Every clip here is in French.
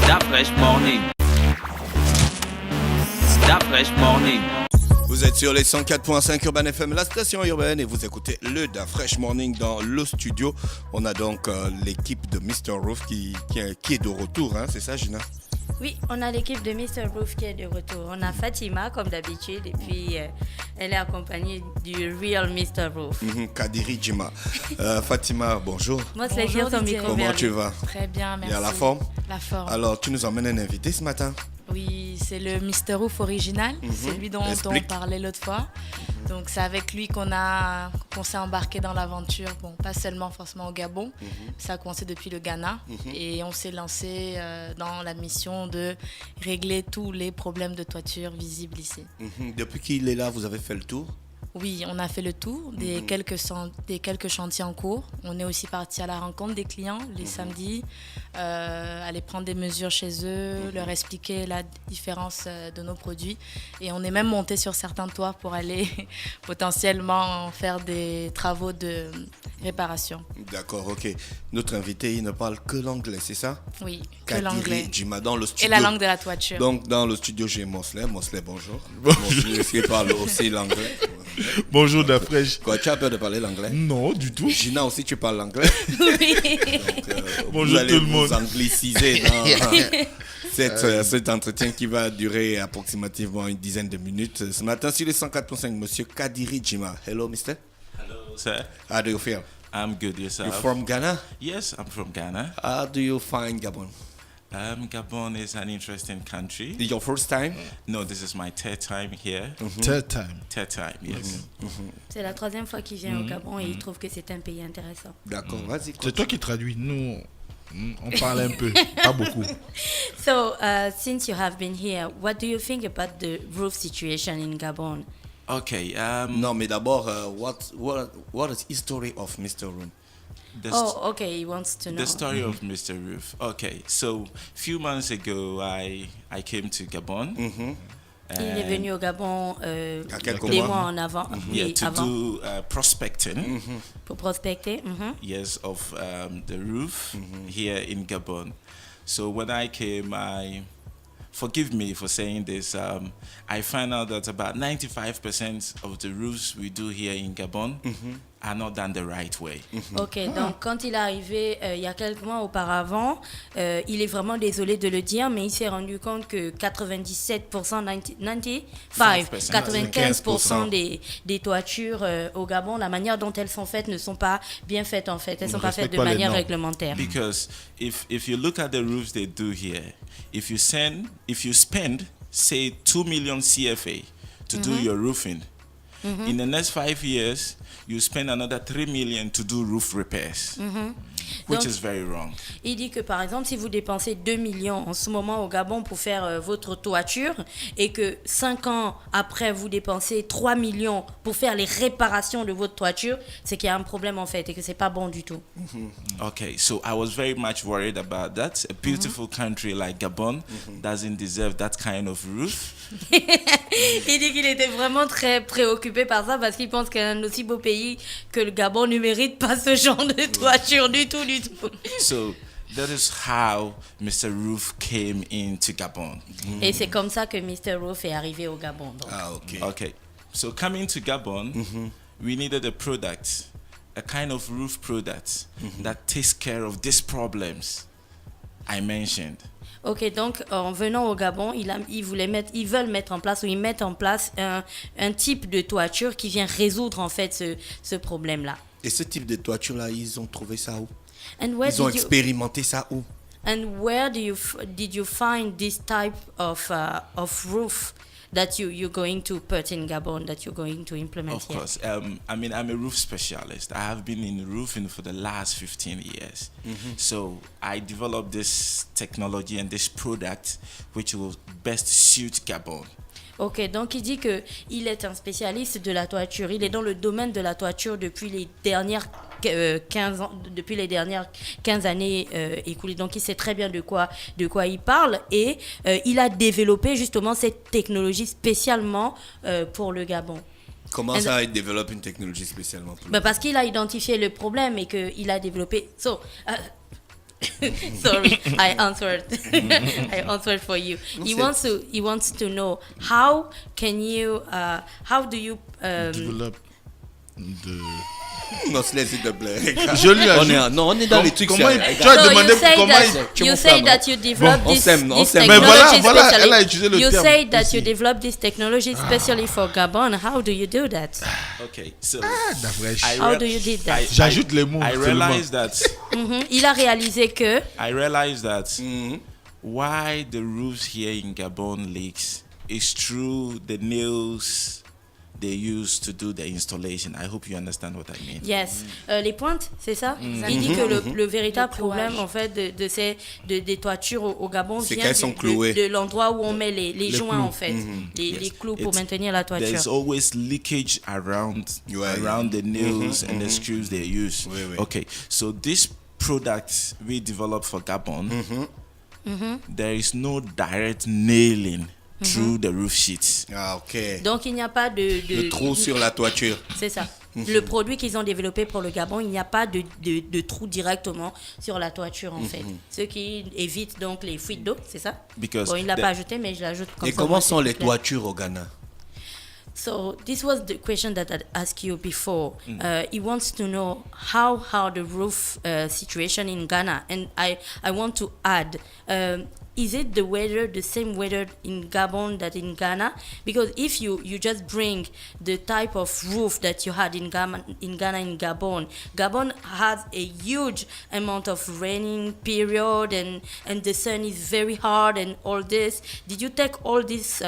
Da Fresh Morning. Da Fresh Morning. Vous êtes sur les 104.5 Urban FM, la station urbaine, et vous écoutez le Da Fresh Morning dans le studio. On a donc l'équipe de Mr. Roof qui est de retour, hein, c'est ça, Gina? Oui, on a l'équipe de Mr. Roof qui est de retour. On a Fatima, comme d'habitude, et puis elle est accompagnée du real Mr. Roof. Kadiri Jima. Fatima, bonjour. Moi, c'est dire ton micro. Comment tu vas? Très bien, merci. Il y a la forme? La forme. Alors, tu nous emmènes un invité ce matin? Oui, c'est le Mr. Roof original. C'est lui dont on parlait l'autre fois. Donc, c'est avec lui qu'on s'est embarqué dans l'aventure. Bon, pas seulement forcément au Gabon. Ça a commencé depuis le Ghana. Et on s'est lancé dans la mission de régler tous les problèmes de toiture visibles ici. Depuis qu'il est là, vous avez fait le tour? Oui, on a fait le tour des quelques chantiers en cours. On est aussi parti à la rencontre des clients les samedis, aller prendre des mesures chez eux, leur expliquer la différence de nos produits. Et on est même monté sur certains toits pour aller potentiellement faire des travaux de réparation. D'accord, ok. Notre invité, il ne parle que l'anglais, c'est ça? Oui, que Kadiri l'anglais. Jima dans le studio. Et la langue de la toiture. Donc, dans le studio, j'ai Mosley. Mosley, bonjour. Mosley, qui parle aussi l'anglais. Bonjour Dafresh. Quoi, tu as peur de parler l'anglais? Non, du tout. Gina aussi, tu parles l'anglais? Oui. Donc, Bonjour vous allez tout le monde. vous angliciser dans cet entretien qui va durer approximativement une dizaine de minutes. Ce matin, sur les 104.5, Monsieur Kadiri Jima. Hello, mister. Hello, sir. How do you feel? I'm good. Yourself? You're from Ghana? Yes, I'm from Ghana. How do you find Gabon? Gabon is an interesting country. Is your first time? No, this is my third time here. Third time. Third time, yes. C'est la troisième fois qu'il vient au Gabon et il trouve que c'est un pays intéressant. D'accord, vas-y. C'est toi qui traduis. Nous, on parle un peu, pas beaucoup. So, since you have been here, what do you think about the roof situation in Gabon? Okay. Non, mais d'abord, what is history of Mr. Room? Oh, okay, he wants to know. The story of Mr. Roof. Okay, so few months ago, I came to Gabon. Il est venu au Gabon quelques des mois. mois en avant, oui, to avant do prospecting. pour prospecter. Yes, of the roof here in Gabon. So when I came, forgive me for saying this, I found out that about 95% of the roofs we do here in Gabon are not done the right way. Ok, donc quand il est arrivé il y a quelques mois auparavant, il est vraiment désolé de le dire, mais il s'est rendu compte que 95% des toitures au Gabon, la manière dont elles sont faites ne sont pas bien faites en fait. Elles ne sont pas faites de manière réglementaire. Because if you look at the roofs they do here, if you spend say 2 million CFA to do your roofing, in the next 5 years, you spend another 3 million to do roof repairs, which Donc, is very wrong. Il dit que par exemple, si vous dépensez 2 millions en ce moment au Gabon pour faire votre toiture et que 5 ans après, vous dépensez 3 millions pour faire les réparations de votre toiture, c'est qu'il y a un problème en fait et que c'est pas bon du tout. Okay, so I was very much worried about that. A beautiful country like Gabon doesn't deserve that kind of roof. Il dit qu'il était vraiment très préoccupé par ça parce qu'il pense qu'un aussi beau pays que le Gabon ne mérite pas ce genre de toiture du tout. So that is how Mr. Roof came into Gabon. Et c'est comme ça que Mr. Roof est arrivé au Gabon. Donc. Ah, ok. Okay, so coming to Gabon, we needed a product, a kind of roof product that takes care of these problems I mentioned. Ok, donc en venant au Gabon, ils veulent mettre en place ou ils mettent en place un type de toiture qui vient résoudre en fait ce problème-là. Et ce type de toiture-là, ils ont trouvé ça où? And where Ils ont expérimenté ça où? And where did you find this type of roof that you're going to put in Gabon, that you're going to implement Of here? course. I mean, I'm a roof specialist. I have been in roofing for the last 15 years. So I developed this technology and this product which will best suit Gabon. Ok, donc il dit qu'il est un spécialiste de la toiture. Il est dans le domaine de la toiture depuis les dernières 15 ans, depuis les dernières 15 années écoulées. Donc il sait très bien de quoi il parle et il a développé justement cette technologie spécialement pour le Gabon. Comment ça, il développe une technologie spécialement pour Parce qu'il a identifié le problème et qu'il a développé. Sorry, I answered. I answered for you. He wants to know how do you Développe de... Non, s'il te plaît. Je lui ajoute. On est dans les trucs Comment sérieux. tu as demandé comment tu es you mon say frère, that non? you develop Bon, on this, s'aime, on this s'aime. Mais technology voilà, specially. elle a utilisé le You terme say that ici. you develop this technology especially for Gabon. How do you do that? Okay, so La fraîche. How do you did that? J'ajoute les mots. I seulement. realized that Il a réalisé que why the roofs here in Gabon leaks is through the nails they use to do the installation. I hope you understand what I mean. yes, les pointes, c'est ça. Il dit que le véritable problème en fait des toitures au Gabon C'est vient qu'elles sont clouées. de l'endroit où on met les joints clous. en fait, les clous pour It's- maintenir la There's toiture. always leakage around the nails and the screws they use. Oui, oui. Okay, so this product we developed for Gabon, there is no direct nailing through the roof sheets. Ah, ok. Donc il n'y a pas de Le trou sur la toiture. C'est ça. Le produit qu'ils ont développé pour le Gabon, il n'y a pas de trou directement sur la toiture en fait. Ce qui évite donc les fuites d'eau, c'est ça? Because Bon, il ne l'a the- pas ajouté, mais je l'ajoute comme Et ça. comment moi, sont c'est les plus clair. toitures au Ghana? So this was the question that I asked you before. He wants to know how the roof situation in Ghana, and I want to add. Is it the weather, the same weather in Gabon that in Ghana? Because if you just bring the type of roof that you had in Ghana, in Gabon has a huge amount of raining period, and the sun is very hard and all this. Did you take all these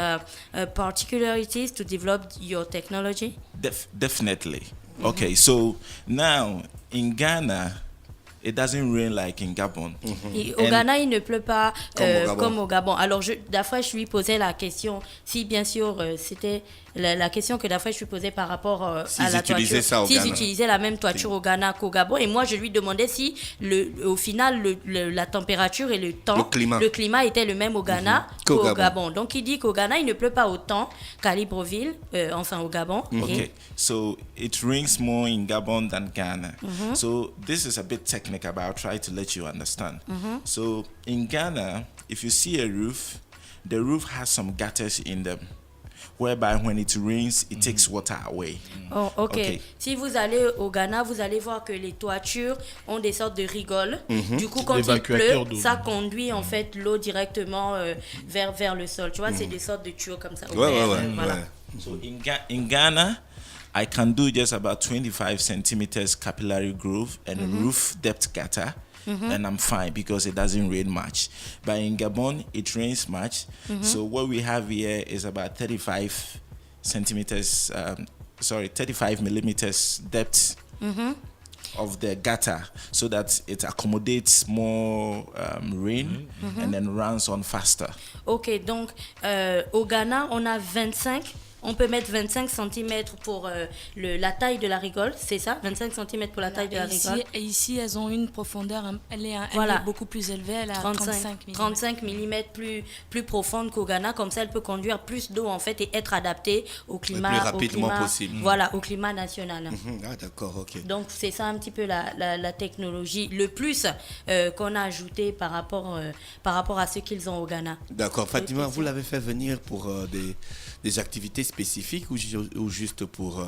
particularities to develop your technology? Definitely. Okay, so now in Ghana, it doesn't rain like in Gabon. Au Ghana, il ne pleut pas Comme au Gabon. comme au Gabon. Alors, d'après, je lui posais la question, si bien sûr, c'était la question que d'après, je lui posais par rapport à S'ils la utilisaient toiture. ça au S'ils Ghana. utilisaient la même toiture au Ghana qu'au Gabon. Et moi, je lui demandais si, au final, la température et le temps, Le climat. était le même au Ghana Qu'au qu'au Gabon. Gabon. Donc, il dit qu'au Ghana, il ne pleut pas autant qu'à Libreville, enfin au Gabon. Okay, so it rains more in Gabon than Ghana. So this is a bit technical, but I'll try to let you understand. So in Ghana, if you see a roof, the roof has some gutters in them, whereby when it rains, it takes water away. Oh, ok. Ok. Si vous allez au Ghana, vous allez voir que les toitures ont des sortes de rigoles. Du coup, quand il L'évacuateur pleut, d'eau. ça conduit en fait l'eau directement vers le sol. Tu vois, c'est des sortes de tuyaux comme ça. Ouais, ouais, ouverts, ouais. voilà. ouais. So in Ghana, I can do just about 25 centimeters capillary groove and roof depth gutter, and I'm fine because it doesn't rain much. But in Gabon, it rains much. So what we have here is about 35 centimeters, 35 millimeters depth of the gutter, so that it accommodates more rain and then runs on faster. Ok, donc au Ghana, on a 25. On peut mettre 25 cm pour la taille de la rigole, c'est ça? 25 cm pour la taille de la rigole. Et ici, elles ont une profondeur, elle est Voilà. beaucoup plus élevée, elle a 35 mm plus profonde qu'au Ghana, comme ça elle peut conduire plus d'eau en fait et être adaptée au climat, plus rapidement possible. Voilà, au climat national. Ah, d'accord, ok. Donc c'est ça un petit peu la technologie, le plus qu'on a ajouté par rapport à ce qu'ils ont au Ghana. D'accord. Fatima, vous l'avez fait venir pour des activités spécifiques ou juste pour...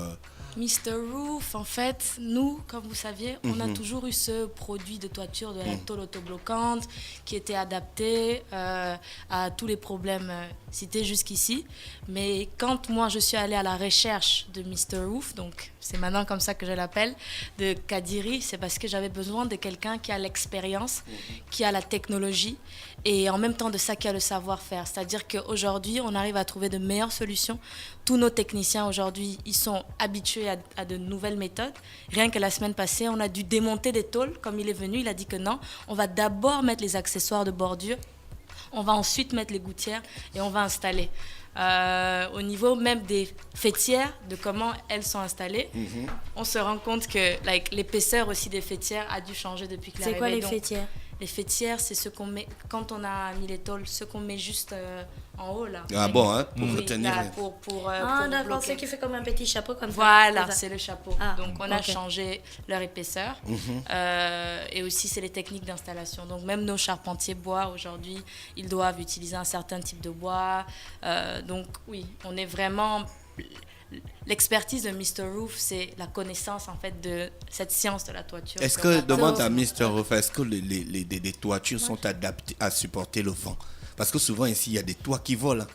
Mr. Roof, en fait, nous, comme vous saviez, on a toujours eu ce produit de toiture de la tôle autobloquante qui était adapté à tous les problèmes cités jusqu'ici. Mais quand moi, je suis allée à la recherche de Mr. Roof, donc c'est maintenant comme ça que je l'appelle, de Kadiri, c'est parce que j'avais besoin de quelqu'un qui a l'expérience, qui a la technologie et en même temps de ça qui a le savoir-faire. C'est-à-dire qu'aujourd'hui, on arrive à trouver de meilleures solutions. Tous nos techniciens aujourd'hui, ils sont habitués à de nouvelles méthodes. Rien que la semaine passée, on a dû démonter des tôles. Comme il est venu, il a dit que non, on va d'abord mettre les accessoires de bordure, on va ensuite mettre les gouttières et on va installer. Au niveau même des fêtières, de comment elles sont installées, on se rend compte que l'épaisseur aussi des fêtières a dû changer depuis que C'est quoi les fêtières? Les fêtières, c'est ce qu'on met, quand on a mis les tôles, ce qu'on met juste en haut là. Ah bon, hein, pour Oui, retenir. là, pour d'accord, bloquer. ce qui fait comme un petit chapeau comme ça. Voilà, C'est ça. c'est le chapeau. Ah, Donc on a ok. changé leur épaisseur. Et aussi c'est les techniques d'installation. Donc même nos charpentiers bois aujourd'hui, ils doivent utiliser un certain type de bois. Donc oui, on est vraiment... L'expertise de Mr. Roof, c'est la connaissance en fait de cette science de la toiture. Est-ce Donc, que, on a demande pas- à Mr. Roof, est-ce que les toitures sont adaptées à supporter le vent? Parce que souvent ici, il y a des toits qui volent.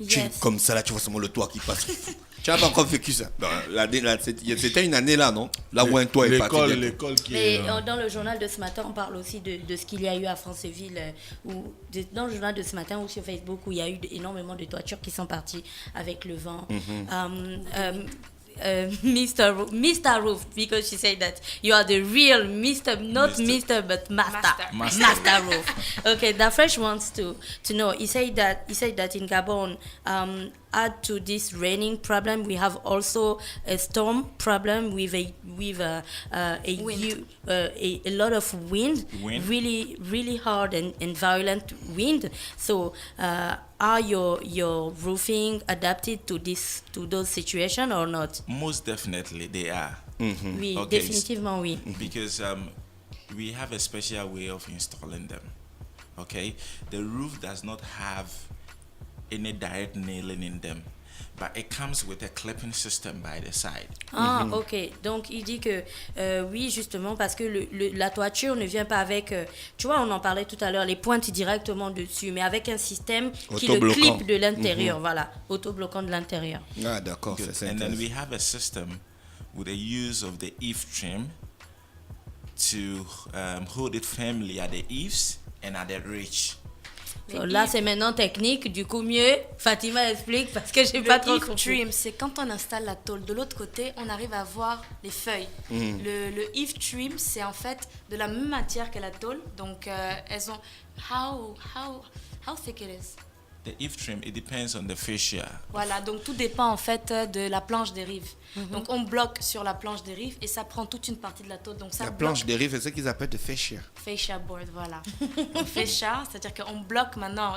Yes. Comme ça, là, tu vois seulement le toit qui passe. Tu n'as pas encore vécu ça? Non, c'était une année là, non? Là où un toit est parti. L'école qui Mais est... dans le journal de ce matin, on parle aussi de ce qu'il y a eu à Franceville, dans le journal de ce matin ou sur Facebook, où il y a eu énormément de toitures qui sont parties avec le vent. Mr. Roof, because she said that you are the real Mr. Not Mr. but Master. Master Roof. Okay, the Fresh wants to know. He said that in Gabon, add to this raining problem, we have also a storm problem with a lot of wind, Wind. really hard and violent wind. So are your roofing adapted to those situations or not? Most definitely, they are. Oui, Okay, définitivement oui. Because we have a special way of installing them. Okay, the roof does not have any direct nailing in them, but it comes with a clipping system by the side. Ah, ok. Donc, il dit que oui, justement, parce que la toiture ne vient pas avec... tu vois, on en parlait tout à l'heure, les pointes directement dessus, mais avec un système qui le Autobloquant. clip de l'intérieur. Voilà, autobloquant de l'intérieur. Ah, d'accord, Good. c'est And then we intéressant. have a system with the use of the eave trim to hold it firmly at the eaves and at the ridge. So, là, c'est maintenant technique. Du coup, mieux, Fatima explique parce que j'ai pas Le trop eave compris. trim, c'est quand on installe la tôle de l'autre côté, on arrive à voir les feuilles. Le eave trim, c'est en fait de la même matière que la tôle. Donc, elles ont... How thick it is? The eave trim, it depends on the fascia. Voilà, donc tout dépend en fait de la planche des rives. Donc, on bloque sur la planche des rives et ça prend toute une partie de la tôle. Donc, ça La bloque. planche des rives, c'est ce qu'ils appellent de fascia. Fascia board, voilà. Donc, fascia, c'est-à-dire qu'on bloque maintenant,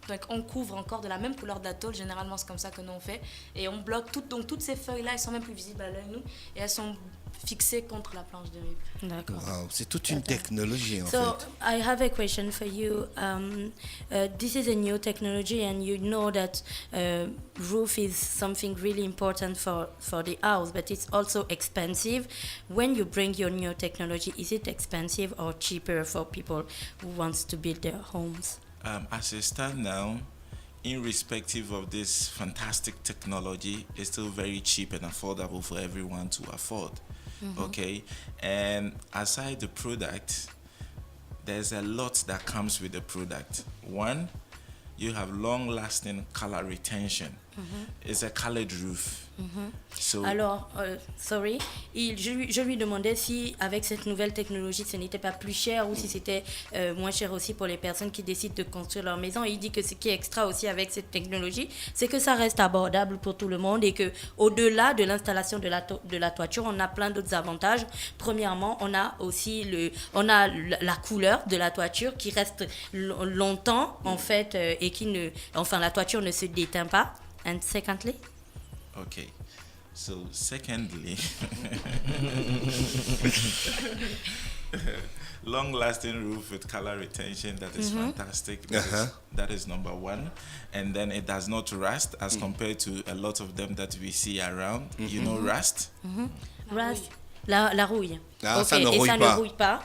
donc on couvre encore de la même couleur de la tôle, généralement c'est comme ça que nous on fait, et on bloque donc toutes ces feuilles-là, elles sont même plus visibles à l'œil, nous, et elles sont fixées contre la planche de rive. D'accord. Wow, c'est toute une technologie en So fait. I have a question for you. This is a new technology, and you know that roof is something really important for the house, but it's also expensive. When you bring your new technology, is it expensive or cheaper for people who wants to build their homes? As it stands now, irrespective of this fantastic technology, it's still very cheap and affordable for everyone to afford. Okay, and aside the product, there's a lot that comes with the product. One, you have long-lasting color retention. It's a colored roof. So Alors, sorry, je lui demandais si avec cette nouvelle technologie, ce n'était pas plus cher ou si c'était moins cher aussi pour les personnes qui décident de construire leur maison. Et il dit que ce qui est extra aussi avec cette technologie, c'est que ça reste abordable pour tout le monde et que au-delà de l'installation de la toiture, on a plein d'autres avantages. Premièrement, on a aussi la couleur de la toiture qui reste longtemps en fait et la toiture ne se déteint pas. And secondly? okay. So secondly, long-lasting roof with color retention, that is fantastic. That is number one. And then it does not rust as compared to a lot of them that we see around. You know rust? Rust. La rouille. Ah, Ok, ça ne et rouille ça pas. ne rouille pas,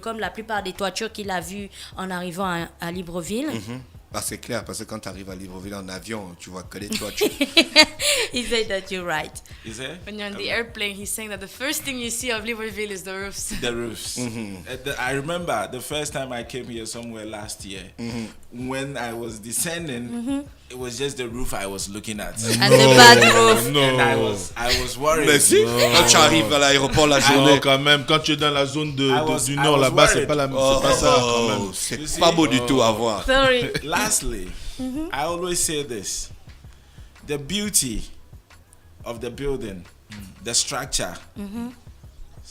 comme la plupart des toitures qu'il a vues en arrivant à Libreville. Ah, c'est clair, parce que quand tu arrives à Libreville en avion, tu vois que les toitures. He said that you're right. Is it? When you're on the airplane, he's saying that the first thing you see of Libreville is the roofs. The roofs. I remember the first time I came here somewhere last year. When I was descending, it was just the roof I was looking at. And the bad roof. And I was worried. Mais si, quand tu arrives à l'aéroport la journée. Non, quand même, quand tu es dans la zone du I nord, was là-bas, c'est worried. pas c'est pas ça quand même. C'est You see? pas beau du tout à voir. Sorry. Lastly, I always say this: the beauty of the building, the structure,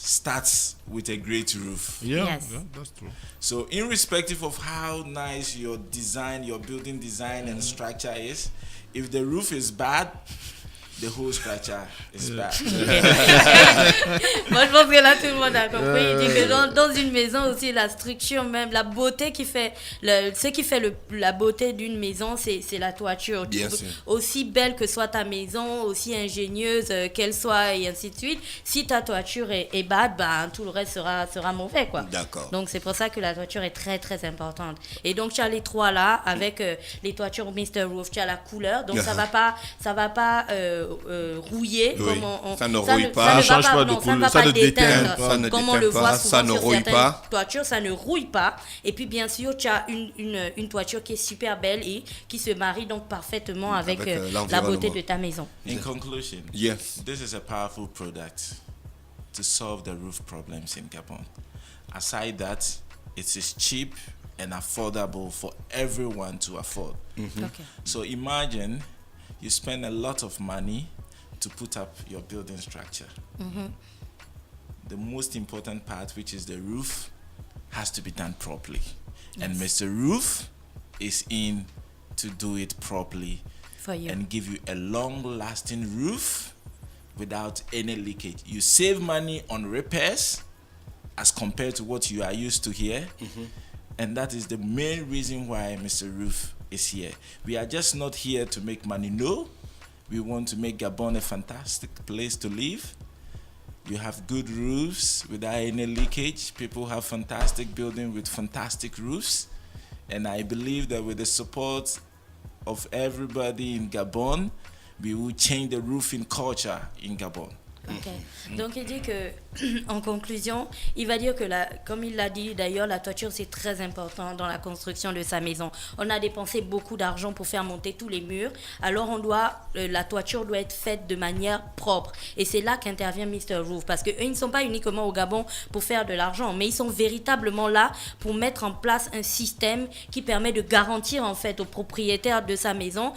starts with a great roof. Yeah, Yes. yeah, that's true. So, irrespective of how nice your design, your building design and structure is, if the roof is bad, the whole structure is bad. Moi, je pense que là, tout le monde a compris. Il dit que dans une maison aussi, la structure même, la beauté qui fait, ce qui fait la beauté d'une maison, c'est la toiture. Bien sûr. Aussi belle que soit ta maison, aussi ingénieuse qu'elle soit, et ainsi de suite. Si ta toiture est bad, ben, tout le reste sera mauvais, quoi. D'accord. Donc, c'est pour ça que la toiture est très, très importante. Et donc, tu as les trois là, avec les toitures Mr. Roof. Tu as la couleur, donc ça va pas rouiller. Oui. Comme Ça ne rouille pas. Ça ne change va pas de non, ça ne couleur, va ça pas ne déteint déteindre, pas. Ça ne comme on déteint le pas, voit ça souvent ne sur rouille certaines pas. toitures, ça ne rouille pas. Et puis bien sûr, tu as une toiture qui est super belle et qui se marie donc parfaitement avec, Avec, la l'environnement. beauté de ta maison. In conclusion, Yes. this is a powerful product to solve the roof problems in Gabon. Aside that, it is cheap and affordable for everyone to afford. Okay. So imagine you spend a lot of money to put up your building structure. The most important part, which is the roof, has to be done properly. And Mr. Roof is in to do it properly For you. and give you a long-lasting roof without any leakage. You save money on repairs as compared to what you are used to here. And that is the main reason why Mr. Roof is here. We are just not here to make money. No, we want to make Gabon a fantastic place to live. You have good roofs without any leakage. People have fantastic buildings with fantastic roofs. And I believe that with the support of everybody in Gabon, we will change the roofing culture in Gabon. Ok. Donc il dit que, en conclusion, il va dire que, comme il l'a dit d'ailleurs, la toiture c'est très important dans la construction de sa maison. On a dépensé beaucoup d'argent pour faire monter tous les murs, alors la toiture doit être faite de manière propre. Et c'est là qu'intervient Mr. Roof, parce qu'eux, ils ne sont pas uniquement au Gabon pour faire de l'argent, mais ils sont véritablement là pour mettre en place un système qui permet de garantir en fait au propriétaire de sa maison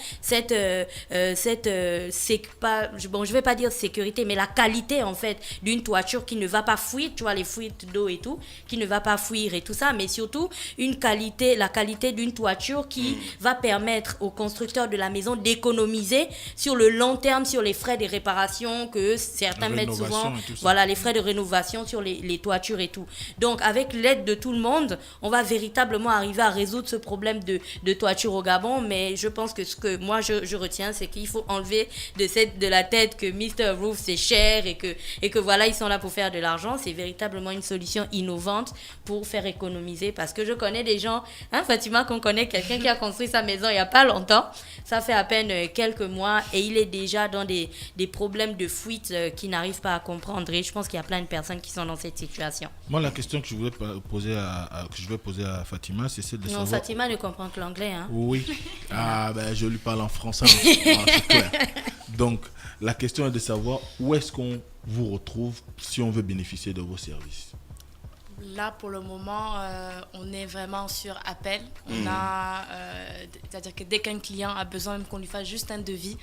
je vais pas dire sécurité, mais la qualité en fait d'une toiture qui ne va pas fuir, tu vois, les fuites d'eau et tout, qui ne va pas fuir et tout ça, mais surtout la qualité d'une toiture qui va permettre aux constructeurs de la maison d'économiser sur le long terme sur les frais de réparation que certains mettent souvent, voilà, les frais de rénovation sur les toitures et tout. Donc avec l'aide de tout le monde, on va véritablement arriver à résoudre ce problème de toiture au Gabon, mais je pense que ce que moi je retiens, c'est qu'il faut enlever de la tête que Mr. Roof c'est cher et que voilà, ils sont là pour faire de l'argent. C'est véritablement une solution innovante pour faire économiser, parce que je connais des gens, Fatima, qu'on connaît quelqu'un qui a construit sa maison il n'y a pas longtemps, ça fait à peine quelques mois, et il est déjà dans des problèmes de fuite qu'il n'arrive pas à comprendre, et je pense qu'il y a plein de personnes qui sont dans cette situation. Moi, la question que je voulais poser à Fatima, c'est celle de savoir... Non, Fatima ne comprend que l'anglais, hein. Oui. Je lui parle en français, c'est clair. Donc, la question est de savoir où est-ce qu'on vous retrouve si on veut bénéficier de vos services. Là, pour le moment, on est vraiment sur appel. C'est-à-dire que dès qu'un client a besoin même qu'on lui fasse juste un devis,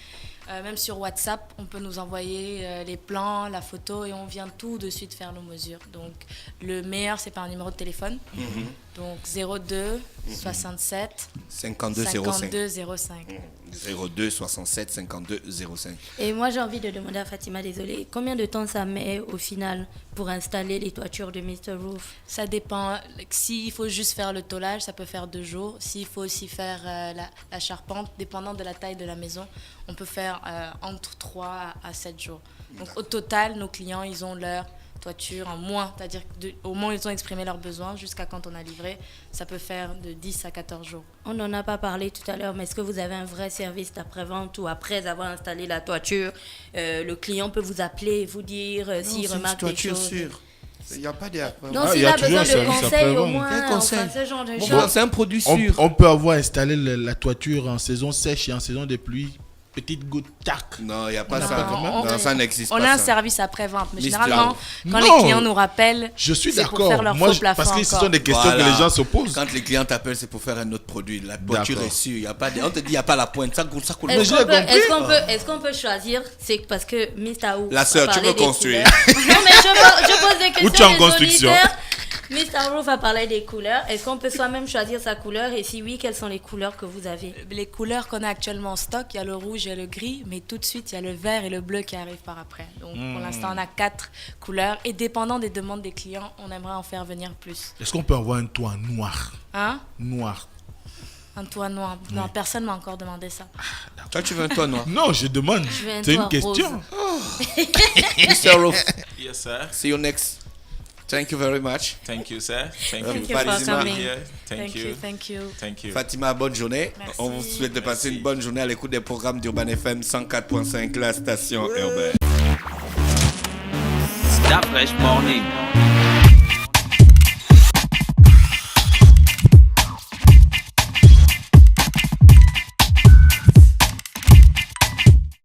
même sur WhatsApp, on peut nous envoyer les plans, la photo, et on vient tout de suite faire nos mesures. Donc, le meilleur, c'est par un numéro de téléphone. Donc, 02 67 52 05. 02 67 52 05. Et moi, j'ai envie de demander à Fatima, désolée, combien de temps ça met au final pour installer les toitures de Mr. Roof? Ça dépend. S'il faut juste faire le tôlage, ça peut faire 2 jours. S'il faut aussi faire la charpente, dépendant de la taille de la maison, on peut faire entre 3 à 7 jours. Donc au total, nos clients, ils ont leur toiture en moins, c'est-à-dire au moins ils ont exprimé leurs besoins jusqu'à quand on a livré, ça peut faire de 10 à 14 jours. On n'en a pas parlé tout à l'heure, mais est-ce que vous avez un vrai service d'après-vente où après avoir installé la toiture, le client peut vous appeler et vous dire s'il remarque des choses? Il n'y a pas de... Non, s'il a besoin de conseils au moins, quel conseil? enfin, ce genre de Bon, choses. c'est un produit sûr. On peut avoir installé la toiture en saison sèche et en saison de pluie. petite goutte, tac. Non, il n'y a pas n'a ça. pas quand même. Non, ça n'existe On pas. a un ça. service après-vente, mais Mister généralement, quand Non. les clients nous rappellent, Je suis c'est pour d'accord. faire leur Moi, faux plafond parce que ce encore. sont des questions Voilà. que les gens se posent. Quand les clients t'appellent, c'est pour faire un autre produit. La pointure D'accord. est sûre. Y a pas de... On te dit, il n'y a pas la pointe. Ça coule, ça coule. Est-ce j'ai qu'on peut, compris. est-ce qu'on peut choisir? C'est parce que Mr. Ouf La sœur, a tu parlé veux des construire. couleurs. Non, mais je pose des questions. Ou tu es en aux construction. auditeurs. Mr. Roof a parlé des couleurs. Est-ce qu'on peut soi-même choisir sa couleur? Et si oui, quelles sont les couleurs que vous avez? Les couleurs qu'on a actuellement en stock, il y a le rouge et le gris, mais tout de suite, il y a le vert et le bleu qui arrivent par après. Donc, pour l'instant, on a 4 couleurs. Et dépendant des demandes des clients, on aimerait en faire venir plus. Est-ce qu'on peut avoir un toit noir? Hein? Noir. Un toit noir. Non, personne m'a encore demandé ça. Toi, tu veux un toit noir. Non, je demande. veux un C'est une toit question. Mr. Roof, Yes, sir. see you next. Thank you very much. Thank you, sir. Thank you. Thank you for Fatima. coming. Here. Thank you. Thank you. Thank you. Fatima, bonne journée. Merci. On vous souhaite de passer Merci. une bonne journée à l'écoute des programmes d'Urban FM 104.5, la station urbaine. Da Fresh Morning.